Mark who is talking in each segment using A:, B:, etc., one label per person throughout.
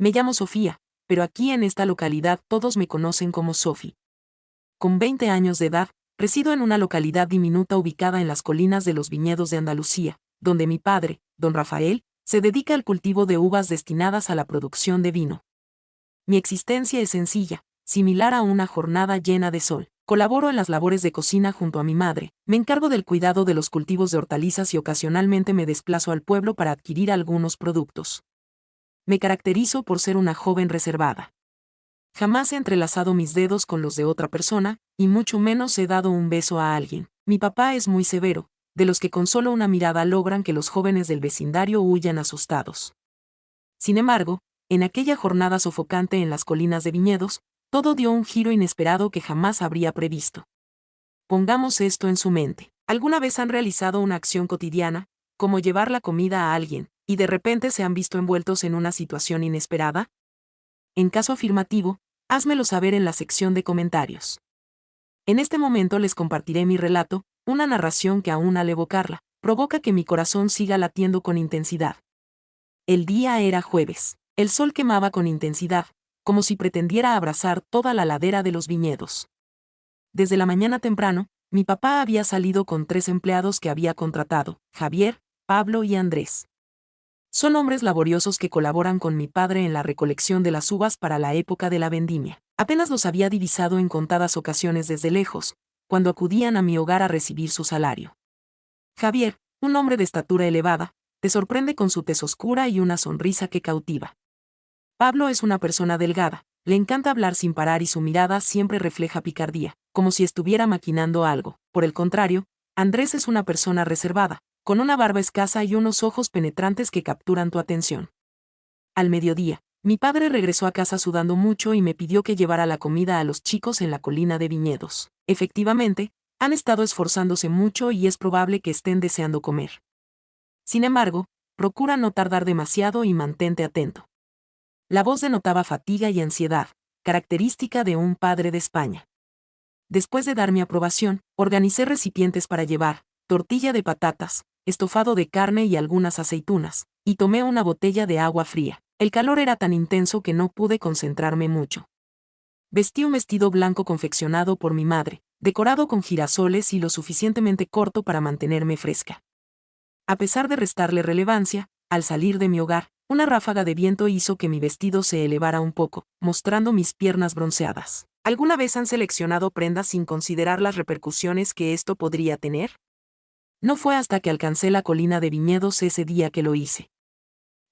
A: Me llamo Sofía, pero aquí en esta localidad todos me conocen como Sofi. Con 20 años de edad, resido en una localidad diminuta ubicada en las colinas de los viñedos de Andalucía, donde mi padre, don Rafael, se dedica al cultivo de uvas destinadas a la producción de vino. Mi existencia es sencilla, similar a una jornada llena de sol. Colaboro en las labores de cocina junto a mi madre, me encargo del cuidado de los cultivos de hortalizas y ocasionalmente me desplazo al pueblo para adquirir algunos productos. Me caracterizo por ser una joven reservada. Jamás he entrelazado mis dedos con los de otra persona, y mucho menos he dado un beso a alguien. Mi papá es muy severo, de los que con solo una mirada logran que los jóvenes del vecindario huyan asustados. Sin embargo, en aquella jornada sofocante en las colinas de viñedos, todo dio un giro inesperado que jamás habría previsto. Pongamos esto en su mente. ¿Alguna vez han realizado una acción cotidiana, como llevar la comida a alguien, y de repente se han visto envueltos en una situación inesperada? En caso afirmativo, házmelo saber en la sección de comentarios. En este momento les compartiré mi relato, una narración que aún al evocarla, provoca que mi corazón siga latiendo con intensidad. El día era jueves. El sol quemaba con intensidad, como si pretendiera abrazar toda la ladera de los viñedos. Desde la mañana temprano, mi papá había salido con 3 empleados que había contratado, Javier, Pablo y Andrés. Son hombres laboriosos que colaboran con mi padre en la recolección de las uvas para la época de la vendimia. Apenas los había divisado en contadas ocasiones desde lejos, cuando acudían a mi hogar a recibir su salario. Javier, un hombre de estatura elevada, te sorprende con su tez oscura y una sonrisa que cautiva. Pablo es una persona delgada, le encanta hablar sin parar y su mirada siempre refleja picardía, como si estuviera maquinando algo. Por el contrario, Andrés es una persona reservada, con una barba escasa y unos ojos penetrantes que capturan tu atención. Al mediodía, mi padre regresó a casa sudando mucho y me pidió que llevara la comida a los chicos en la colina de viñedos. Efectivamente, han estado esforzándose mucho y es probable que estén deseando comer. Sin embargo, procura no tardar demasiado y mantente atento. La voz denotaba fatiga y ansiedad, característica de un padre de España. Después de dar mi aprobación, organicé recipientes para llevar, tortilla de patatas, estofado de carne y algunas aceitunas, y tomé una botella de agua fría. El calor era tan intenso que no pude concentrarme mucho. Vestí un vestido blanco confeccionado por mi madre, decorado con girasoles y lo suficientemente corto para mantenerme fresca. A pesar de restarle relevancia, al salir de mi hogar, una ráfaga de viento hizo que mi vestido se elevara un poco, mostrando mis piernas bronceadas. ¿Alguna vez han seleccionado prendas sin considerar las repercusiones que esto podría tener? No fue hasta que alcancé la colina de viñedos ese día que lo hice.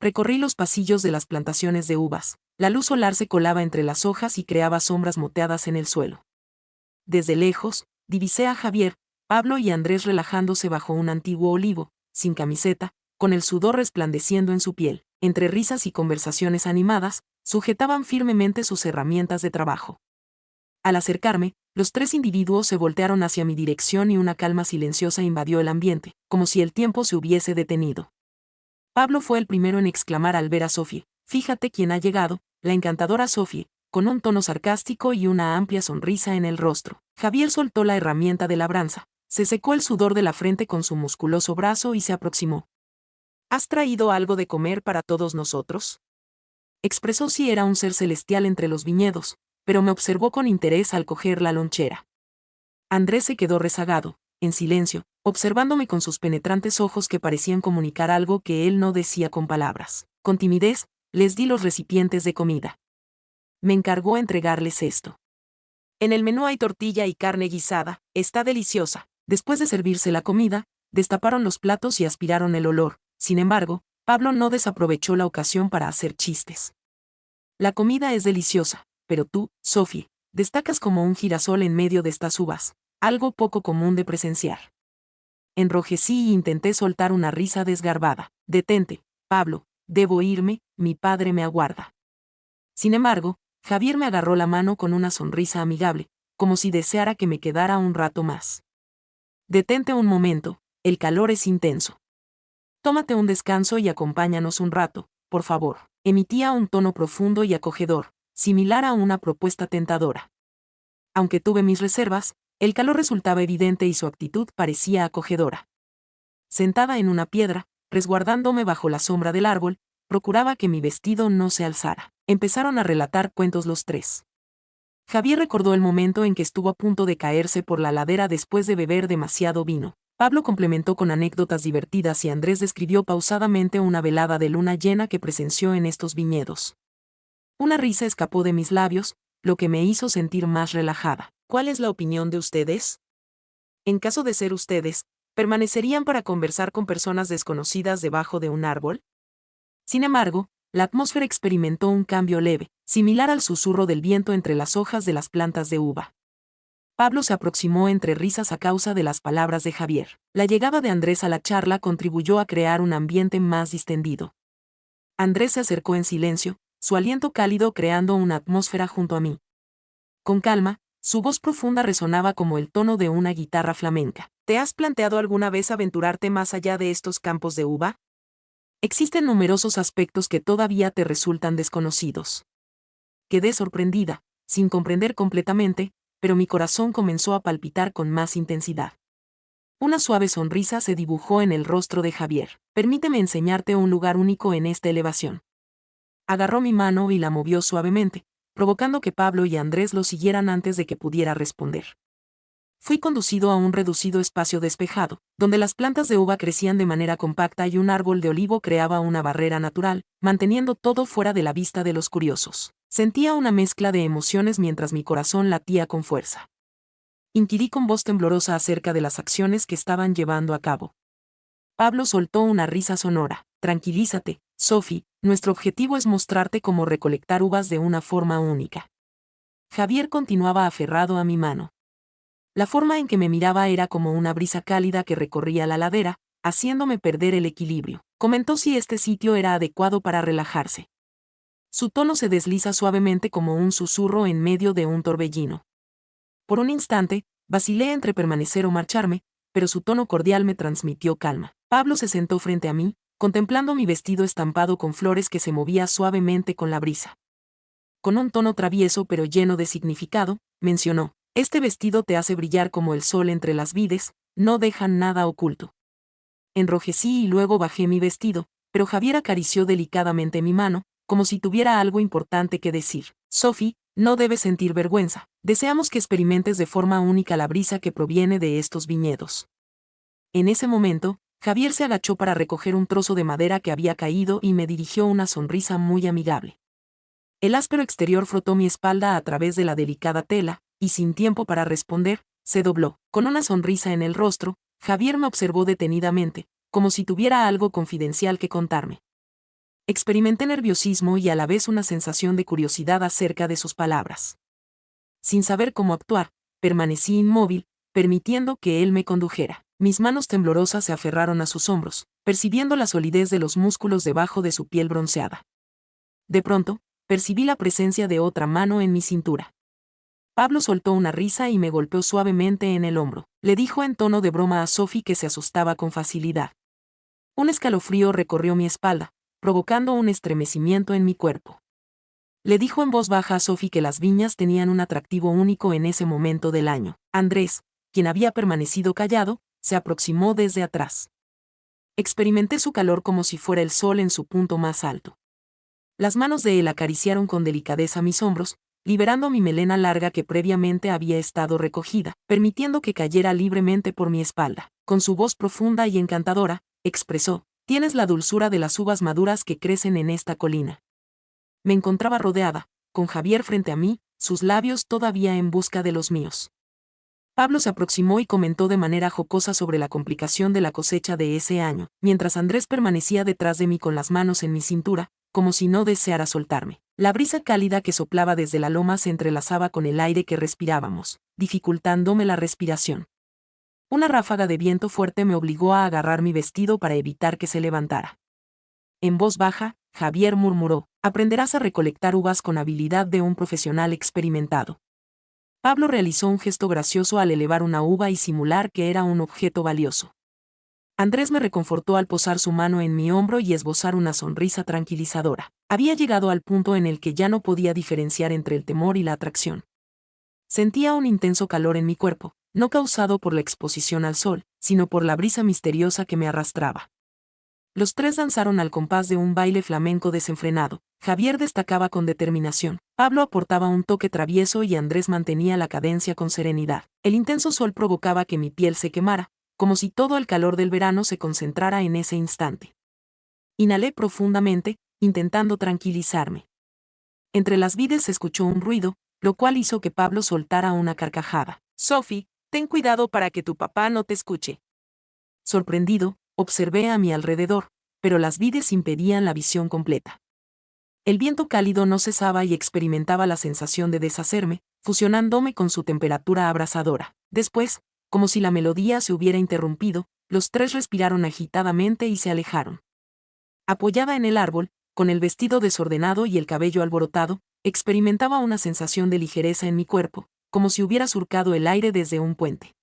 A: Recorrí los pasillos de las plantaciones de uvas, la luz solar se colaba entre las hojas y creaba sombras moteadas en el suelo. Desde lejos, divisé a Javier, Pablo y Andrés relajándose bajo un antiguo olivo, sin camiseta, con el sudor resplandeciendo en su piel. Entre risas y conversaciones animadas, sujetaban firmemente sus herramientas de trabajo. Al acercarme, los 3 individuos se voltearon hacia mi dirección y una calma silenciosa invadió el ambiente, como si el tiempo se hubiese detenido. Pablo fue el primero en exclamar al ver a Sophie: «Fíjate quién ha llegado, la encantadora Sophie», con un tono sarcástico y una amplia sonrisa en el rostro. Javier soltó la herramienta de labranza, se secó el sudor de la frente con su musculoso brazo y se aproximó. «¿Has traído algo de comer para todos nosotros?», expresó. Si era un ser celestial entre los viñedos, pero me observó con interés al coger la lonchera. Andrés se quedó rezagado, en silencio, observándome con sus penetrantes ojos que parecían comunicar algo que él no decía con palabras. Con timidez, les di los recipientes de comida. Me encargó entregarles esto. «En el menú hay tortilla y carne guisada, está deliciosa». Después de servirse la comida, destaparon los platos y aspiraron el olor. Sin embargo, Pablo no desaprovechó la ocasión para hacer chistes. «La comida es deliciosa, pero tú, Sophie, destacas como un girasol en medio de estas uvas, algo poco común de presenciar». Enrojecí y intenté soltar una risa desgarbada. «Detente, Pablo, debo irme, mi padre me aguarda». Sin embargo, Javier me agarró la mano con una sonrisa amigable, como si deseara que me quedara un rato más. «Detente un momento, el calor es intenso. Tómate un descanso y acompáñanos un rato, por favor», emitía un tono profundo y acogedor, similar a una propuesta tentadora. Aunque tuve mis reservas, el calor resultaba evidente y su actitud parecía acogedora. Sentada en una piedra, resguardándome bajo la sombra del árbol, procuraba que mi vestido no se alzara. Empezaron a relatar cuentos los tres. Javier recordó el momento en que estuvo a punto de caerse por la ladera después de beber demasiado vino. Pablo complementó con anécdotas divertidas y Andrés describió pausadamente una velada de luna llena que presenció en estos viñedos. Una risa escapó de mis labios, lo que me hizo sentir más relajada. ¿Cuál es la opinión de ustedes? En caso de ser ustedes, ¿permanecerían para conversar con personas desconocidas debajo de un árbol? Sin embargo, la atmósfera experimentó un cambio leve, similar al susurro del viento entre las hojas de las plantas de uva. Pablo se aproximó entre risas a causa de las palabras de Javier. La llegada de Andrés a la charla contribuyó a crear un ambiente más distendido. Andrés se acercó en silencio, su aliento cálido creando una atmósfera junto a mí. Con calma, su voz profunda resonaba como el tono de una guitarra flamenca. ¿Te has planteado alguna vez aventurarte más allá de estos campos de uva? Existen numerosos aspectos que todavía te resultan desconocidos. Quedé sorprendida, sin comprender completamente, pero mi corazón comenzó a palpitar con más intensidad. Una suave sonrisa se dibujó en el rostro de Javier. Permíteme enseñarte un lugar único en esta elevación. Agarró mi mano y la movió suavemente, provocando que Pablo y Andrés lo siguieran antes de que pudiera responder. Fui conducido a un reducido espacio despejado, donde las plantas de uva crecían de manera compacta y un árbol de olivo creaba una barrera natural, manteniendo todo fuera de la vista de los curiosos. Sentía una mezcla de emociones mientras mi corazón latía con fuerza. Inquirí con voz temblorosa acerca de las acciones que estaban llevando a cabo. Pablo soltó una risa sonora. Tranquilízate, Sophie, nuestro objetivo es mostrarte cómo recolectar uvas de una forma única. Javier continuaba aferrado a mi mano. La forma en que me miraba era como una brisa cálida que recorría la ladera, haciéndome perder el equilibrio. Comentó si este sitio era adecuado para relajarse. Su tono se desliza suavemente como un susurro en medio de un torbellino. Por un instante, vacilé entre permanecer o marcharme, pero su tono cordial me transmitió calma. Pablo se sentó frente a mí, contemplando mi vestido estampado con flores que se movía suavemente con la brisa. Con un tono travieso pero lleno de significado, mencionó: este vestido te hace brillar como el sol entre las vides, no dejan nada oculto. Enrojecí y luego bajé mi vestido, pero Javier acarició delicadamente mi mano, como si tuviera algo importante que decir. Sophie, no debes sentir vergüenza, deseamos que experimentes de forma única la brisa que proviene de estos viñedos. En ese momento, Javier se agachó para recoger un trozo de madera que había caído y me dirigió una sonrisa muy amigable. El áspero exterior frotó mi espalda a través de la delicada tela, y sin tiempo para responder, se dobló. Con una sonrisa en el rostro, Javier me observó detenidamente, como si tuviera algo confidencial que contarme. Experimenté nerviosismo y a la vez una sensación de curiosidad acerca de sus palabras. Sin saber cómo actuar, permanecí inmóvil, permitiendo que él me condujera. Mis manos temblorosas se aferraron a sus hombros, percibiendo la solidez de los músculos debajo de su piel bronceada. De pronto, percibí la presencia de otra mano en mi cintura. Pablo soltó una risa y me golpeó suavemente en el hombro. Le dijo en tono de broma a Sophie que se asustaba con facilidad. Un escalofrío recorrió mi espalda, provocando un estremecimiento en mi cuerpo. Le dijo en voz baja a Sophie que las viñas tenían un atractivo único en ese momento del año. Andrés, quien había permanecido callado, se aproximó desde atrás. Experimenté su calor como si fuera el sol en su punto más alto. Las manos de él acariciaron con delicadeza mis hombros, liberando mi melena larga que previamente había estado recogida, permitiendo que cayera libremente por mi espalda. Con su voz profunda y encantadora, expresó: tienes la dulzura de las uvas maduras que crecen en esta colina. Me encontraba rodeada, con Javier frente a mí, sus labios todavía en busca de los míos. Pablo se aproximó y comentó de manera jocosa sobre la complicación de la cosecha de ese año, mientras Andrés permanecía detrás de mí con las manos en mi cintura, como si no deseara soltarme. La brisa cálida que soplaba desde la loma se entrelazaba con el aire que respirábamos, dificultándome la respiración. Una ráfaga de viento fuerte me obligó a agarrar mi vestido para evitar que se levantara. En voz baja, Javier murmuró: aprenderás a recolectar uvas con habilidad de un profesional experimentado. Pablo realizó un gesto gracioso al elevar una uva y simular que era un objeto valioso. Andrés me reconfortó al posar su mano en mi hombro y esbozar una sonrisa tranquilizadora. Había llegado al punto en el que ya no podía diferenciar entre el temor y la atracción. Sentía un intenso calor en mi cuerpo, no causado por la exposición al sol, sino por la brisa misteriosa que me arrastraba. Los tres danzaron al compás de un baile flamenco desenfrenado. Javier destacaba con determinación, Pablo aportaba un toque travieso y Andrés mantenía la cadencia con serenidad. El intenso sol provocaba que mi piel se quemara, como si todo el calor del verano se concentrara en ese instante. Inhalé profundamente, intentando tranquilizarme. Entre las vides se escuchó un ruido, lo cual hizo que Pablo soltara una carcajada. «Sophie, ten cuidado para que tu papá no te escuche». Sorprendido, observé a mi alrededor, pero las vides impedían la visión completa. El viento cálido no cesaba y experimentaba la sensación de deshacerme, fusionándome con su temperatura abrasadora. Después, como si la melodía se hubiera interrumpido, los tres respiraron agitadamente y se alejaron. Apoyada en el árbol, con el vestido desordenado y el cabello alborotado, experimentaba una sensación de ligereza en mi cuerpo, como si hubiera surcado el aire desde un puente.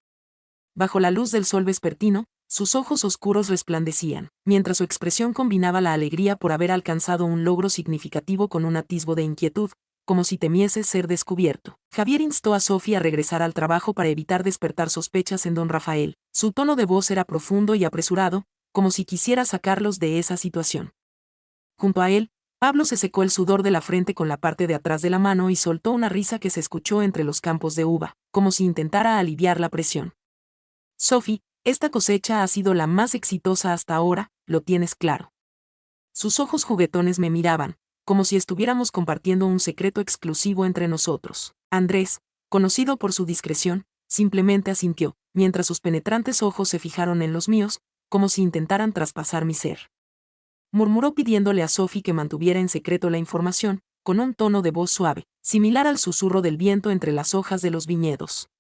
A: Bajo la luz del sol vespertino, sus ojos oscuros resplandecían, mientras su expresión combinaba la alegría por haber alcanzado un logro significativo con un atisbo de inquietud, como si temiese ser descubierto. Javier instó a Sophie a regresar al trabajo para evitar despertar sospechas en don Rafael. Su tono de voz era profundo y apresurado, como si quisiera sacarlos de esa situación. Junto a él, Pablo se secó el sudor de la frente con la parte de atrás de la mano y soltó una risa que se escuchó entre los campos de uva, como si intentara aliviar la presión. «Sophie, esta cosecha ha sido la más exitosa hasta ahora, lo tienes claro». Sus ojos juguetones me miraban, como si estuviéramos compartiendo un secreto exclusivo entre nosotros. Andrés, conocido por su discreción, simplemente asintió, mientras sus penetrantes ojos se fijaron en los míos, como si intentaran traspasar mi ser. Murmuró pidiéndole a Sophie que mantuviera en secreto la información, con un tono de voz suave, similar al susurro del viento entre las hojas de los viñedos.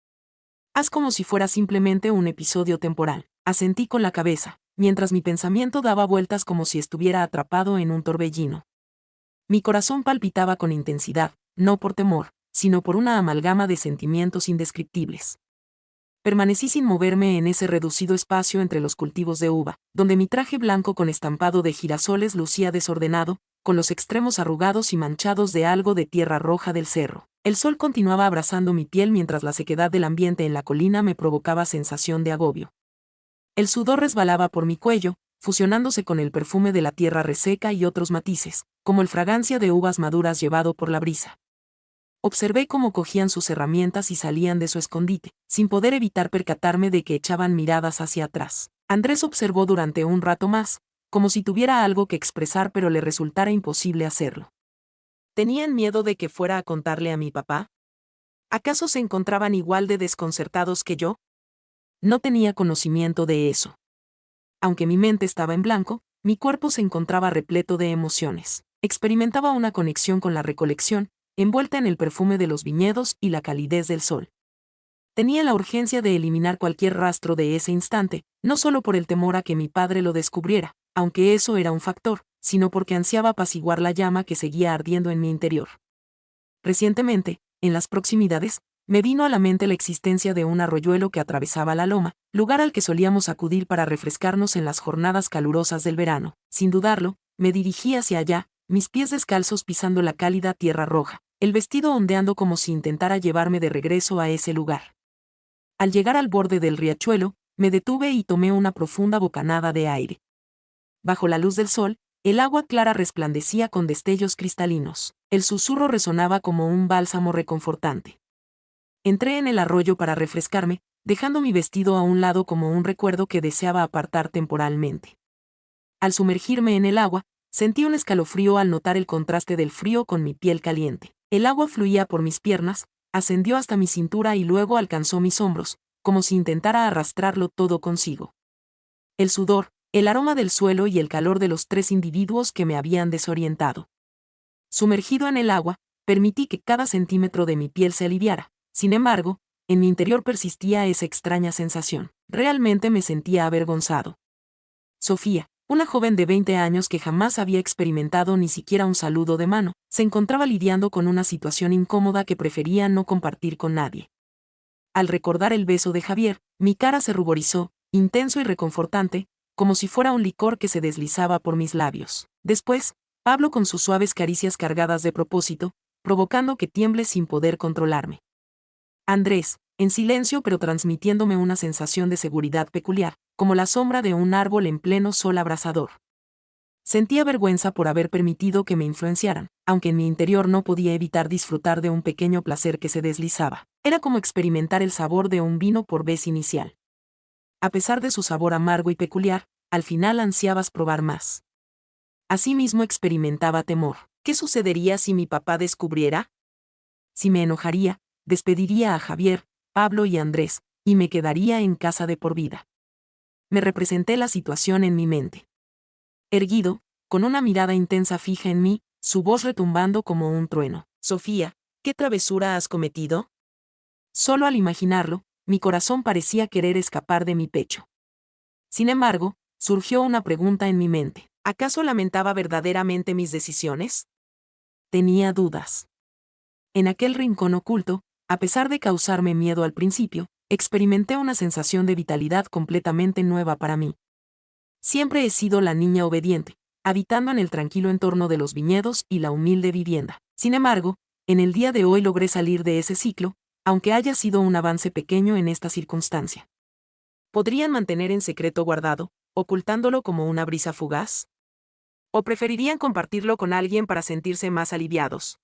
A: «Haz como si fuera simplemente un episodio temporal», asentí con la cabeza, mientras mi pensamiento daba vueltas como si estuviera atrapado en un torbellino. Mi corazón palpitaba con intensidad, no por temor, sino por una amalgama de sentimientos indescriptibles. Permanecí sin moverme en ese reducido espacio entre los cultivos de uva, donde mi traje blanco con estampado de girasoles lucía desordenado, con los extremos arrugados y manchados de algo de tierra roja del cerro. El sol continuaba abrasando mi piel mientras la sequedad del ambiente en la colina me provocaba sensación de agobio. El sudor resbalaba por mi cuello, fusionándose con el perfume de la tierra reseca y otros matices, como el fragancia de uvas maduras llevado por la brisa. Observé cómo cogían sus herramientas y salían de su escondite, sin poder evitar percatarme de que echaban miradas hacia atrás. Andrés observó durante un rato más, como si tuviera algo que expresar pero le resultara imposible hacerlo. ¿Tenían miedo de que fuera a contarle a mi papá? ¿Acaso se encontraban igual de desconcertados que yo? No tenía conocimiento de eso. Aunque mi mente estaba en blanco, mi cuerpo se encontraba repleto de emociones. Experimentaba una conexión con la recolección, envuelta en el perfume de los viñedos y la calidez del sol. Tenía la urgencia de eliminar cualquier rastro de ese instante, no solo por el temor a que mi padre lo descubriera, aunque eso era un factor, sino porque ansiaba apaciguar la llama que seguía ardiendo en mi interior. Recientemente, en las proximidades, me vino a la mente la existencia de un arroyuelo que atravesaba la loma, lugar al que solíamos acudir para refrescarnos en las jornadas calurosas del verano. Sin dudarlo, me dirigí hacia allá, mis pies descalzos pisando la cálida tierra roja, el vestido ondeando como si intentara llevarme de regreso a ese lugar. Al llegar al borde del riachuelo, me detuve y tomé una profunda bocanada de aire. Bajo la luz del sol, el agua clara resplandecía con destellos cristalinos. El susurro resonaba como un bálsamo reconfortante. Entré en el arroyo para refrescarme, dejando mi vestido a un lado como un recuerdo que deseaba apartar temporalmente. Al sumergirme en el agua, sentí un escalofrío al notar el contraste del frío con mi piel caliente. El agua fluía por mis piernas, ascendió hasta mi cintura y luego alcanzó mis hombros, como si intentara arrastrarlo todo consigo. El sudor, el aroma del suelo y el calor de los tres individuos que me habían desorientado. Sumergido en el agua, permití que cada centímetro de mi piel se aliviara. Sin embargo, en mi interior persistía esa extraña sensación. Realmente me sentía avergonzado. Sofía, una joven de 20 años que jamás había experimentado ni siquiera un saludo de mano, se encontraba lidiando con una situación incómoda que prefería no compartir con nadie. Al recordar el beso de Javier, mi cara se ruborizó, intenso y reconfortante, como si fuera un licor que se deslizaba por mis labios. Después, Pablo con sus suaves caricias cargadas de propósito, provocando que tiemble sin poder controlarme. Andrés, en silencio pero transmitiéndome una sensación de seguridad peculiar, como la sombra de un árbol en pleno sol abrasador. Sentía vergüenza por haber permitido que me influenciaran, aunque en mi interior no podía evitar disfrutar de un pequeño placer que se deslizaba. Era como experimentar el sabor de un vino por vez inicial. A pesar de su sabor amargo y peculiar, al final ansiabas probar más. Asimismo experimentaba temor. ¿Qué sucedería si mi papá descubriera? Si me enojaría, despediría a Javier, Pablo y Andrés, y me quedaría en casa de por vida. Me representé la situación en mi mente. Erguido, con una mirada intensa fija en mí, su voz retumbando como un trueno. Sofía, ¿qué travesura has cometido? Solo al imaginarlo, mi corazón parecía querer escapar de mi pecho. Sin embargo, surgió una pregunta en mi mente. ¿Acaso lamentaba verdaderamente mis decisiones? Tenía dudas. En aquel rincón oculto, a pesar de causarme miedo al principio, experimenté una sensación de vitalidad completamente nueva para mí. Siempre he sido la niña obediente, habitando en el tranquilo entorno de los viñedos y la humilde vivienda. Sin embargo, en el día de hoy logré salir de ese ciclo, aunque haya sido un avance pequeño en esta circunstancia. ¿Podrían mantener en secreto guardado, ocultándolo como una brisa fugaz? ¿O preferirían compartirlo con alguien para sentirse más aliviados?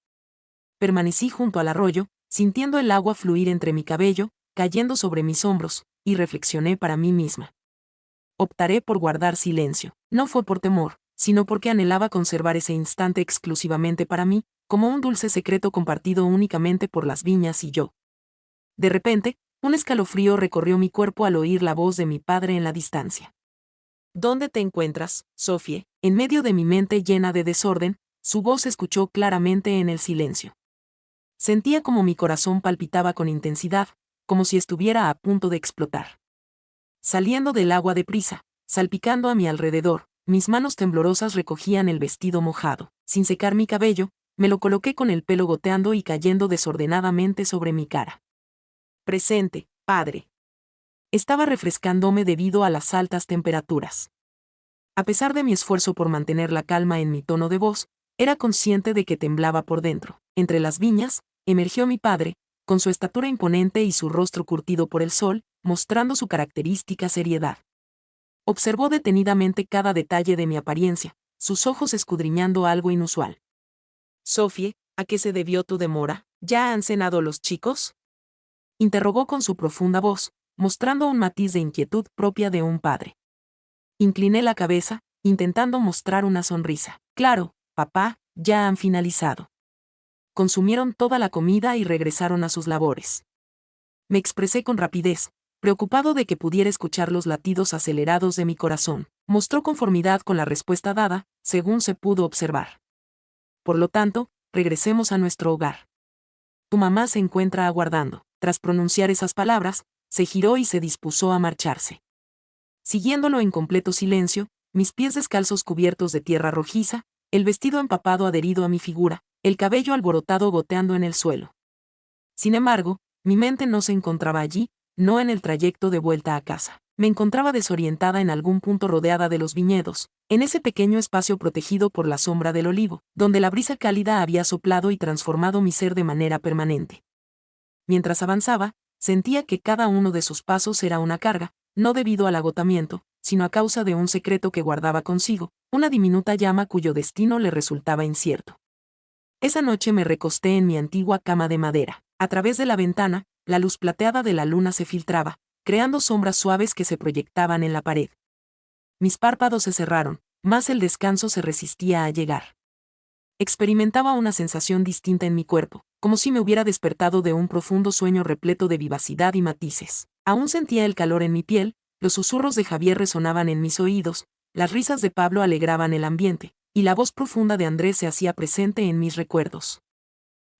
A: Permanecí junto al arroyo, sintiendo el agua fluir entre mi cabello, cayendo sobre mis hombros, y reflexioné para mí misma. Optaré por guardar silencio. No fue por temor, sino porque anhelaba conservar ese instante exclusivamente para mí, como un dulce secreto compartido únicamente por las viñas y yo. De repente, un escalofrío recorrió mi cuerpo al oír la voz de mi padre en la distancia. ¿Dónde te encuentras, Sofie? En medio de mi mente llena de desorden, su voz se escuchó claramente en el silencio. Sentía como mi corazón palpitaba con intensidad, como si estuviera a punto de explotar. Saliendo del agua deprisa, salpicando a mi alrededor, mis manos temblorosas recogían el vestido mojado. Sin secar mi cabello, me lo coloqué con el pelo goteando y cayendo desordenadamente sobre mi cara. Presente, padre. Estaba refrescándome debido a las altas temperaturas. A pesar de mi esfuerzo por mantener la calma en mi tono de voz, era consciente de que temblaba por dentro. Entre las viñas, emergió mi padre, con su estatura imponente y su rostro curtido por el sol, mostrando su característica seriedad. Observó detenidamente cada detalle de mi apariencia, sus ojos escudriñando algo inusual. Sofie, ¿a qué se debió tu demora? ¿Ya han cenado los chicos? Interrogó con su profunda voz, mostrando un matiz de inquietud propia de un padre. Incliné la cabeza, intentando mostrar una sonrisa. Claro, papá, ya han finalizado. Consumieron toda la comida y regresaron a sus labores. Me expresé con rapidez, preocupado de que pudiera escuchar los latidos acelerados de mi corazón. Mostró conformidad con la respuesta dada, según se pudo observar. Por lo tanto, regresemos a nuestro hogar. Tu mamá se encuentra aguardando. Tras pronunciar esas palabras, se giró y se dispuso a marcharse. Siguiéndolo en completo silencio, mis pies descalzos cubiertos de tierra rojiza, el vestido empapado adherido a mi figura, el cabello alborotado goteando en el suelo. Sin embargo, mi mente no se encontraba allí, no en el trayecto de vuelta a casa. Me encontraba desorientada en algún punto rodeada de los viñedos, en ese pequeño espacio protegido por la sombra del olivo, donde la brisa cálida había soplado y transformado mi ser de manera permanente. Mientras avanzaba, sentía que cada uno de sus pasos era una carga, no debido al agotamiento, sino a causa de un secreto que guardaba consigo, una diminuta llama cuyo destino le resultaba incierto. Esa noche me recosté en mi antigua cama de madera. A través de la ventana, la luz plateada de la luna se filtraba, creando sombras suaves que se proyectaban en la pared. Mis párpados se cerraron, mas el descanso se resistía a llegar. Experimentaba una sensación distinta en mi cuerpo, como si me hubiera despertado de un profundo sueño repleto de vivacidad y matices. Aún sentía el calor en mi piel, los susurros de Javier resonaban en mis oídos, las risas de Pablo alegraban el ambiente, y la voz profunda de Andrés se hacía presente en mis recuerdos.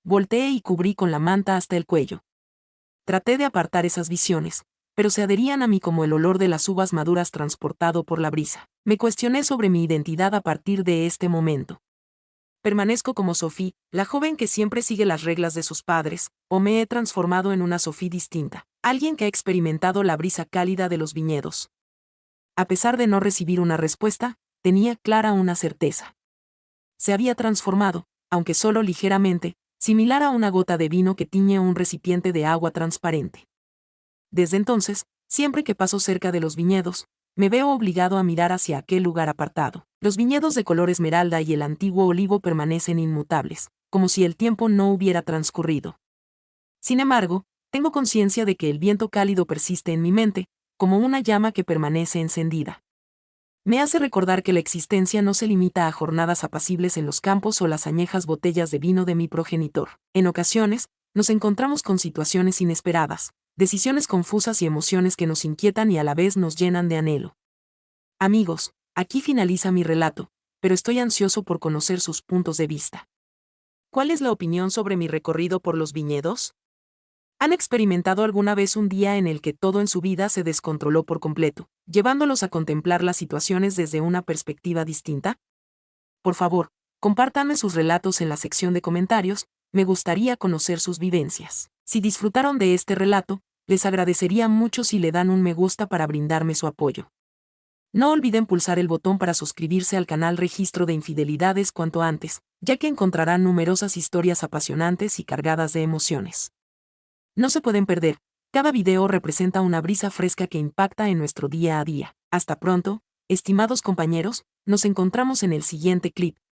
A: Volteé y cubrí con la manta hasta el cuello. Traté de apartar esas visiones, pero se adherían a mí como el olor de las uvas maduras transportado por la brisa. Me cuestioné sobre mi identidad a partir de este momento. ¿Permanezco como Sophie, la joven que siempre sigue las reglas de sus padres, o me he transformado en una Sophie distinta, alguien que ha experimentado la brisa cálida de los viñedos? A pesar de no recibir una respuesta, tenía clara una certeza. Se había transformado, aunque solo ligeramente, similar a una gota de vino que tiñe un recipiente de agua transparente. Desde entonces, siempre que paso cerca de los viñedos, Me veo obligado a mirar hacia aquel lugar apartado. Los viñedos de color esmeralda y el antiguo olivo permanecen inmutables, como si el tiempo no hubiera transcurrido. Sin embargo, tengo conciencia de que el viento cálido persiste en mi mente, como una llama que permanece encendida. Me hace recordar que la existencia no se limita a jornadas apacibles en los campos o las añejas botellas de vino de mi progenitor. En ocasiones, nos encontramos con situaciones inesperadas, decisiones confusas y emociones que nos inquietan y a la vez nos llenan de anhelo. Amigos, aquí finaliza mi relato, pero estoy ansioso por conocer sus puntos de vista. ¿Cuál es la opinión sobre mi recorrido por los viñedos? ¿Han experimentado alguna vez un día en el que todo en su vida se descontroló por completo, llevándolos a contemplar las situaciones desde una perspectiva distinta? Por favor, compártanme sus relatos en la sección de comentarios, me gustaría conocer sus vivencias. Si disfrutaron de este relato, les agradecería mucho si le dan un me gusta para brindarme su apoyo. No olviden pulsar el botón para suscribirse al canal Registro de Infidelidades cuanto antes, ya que encontrarán numerosas historias apasionantes y cargadas de emociones. No se pueden perder, cada video representa una brisa fresca que impacta en nuestro día a día. Hasta pronto, estimados compañeros, nos encontramos en el siguiente clip.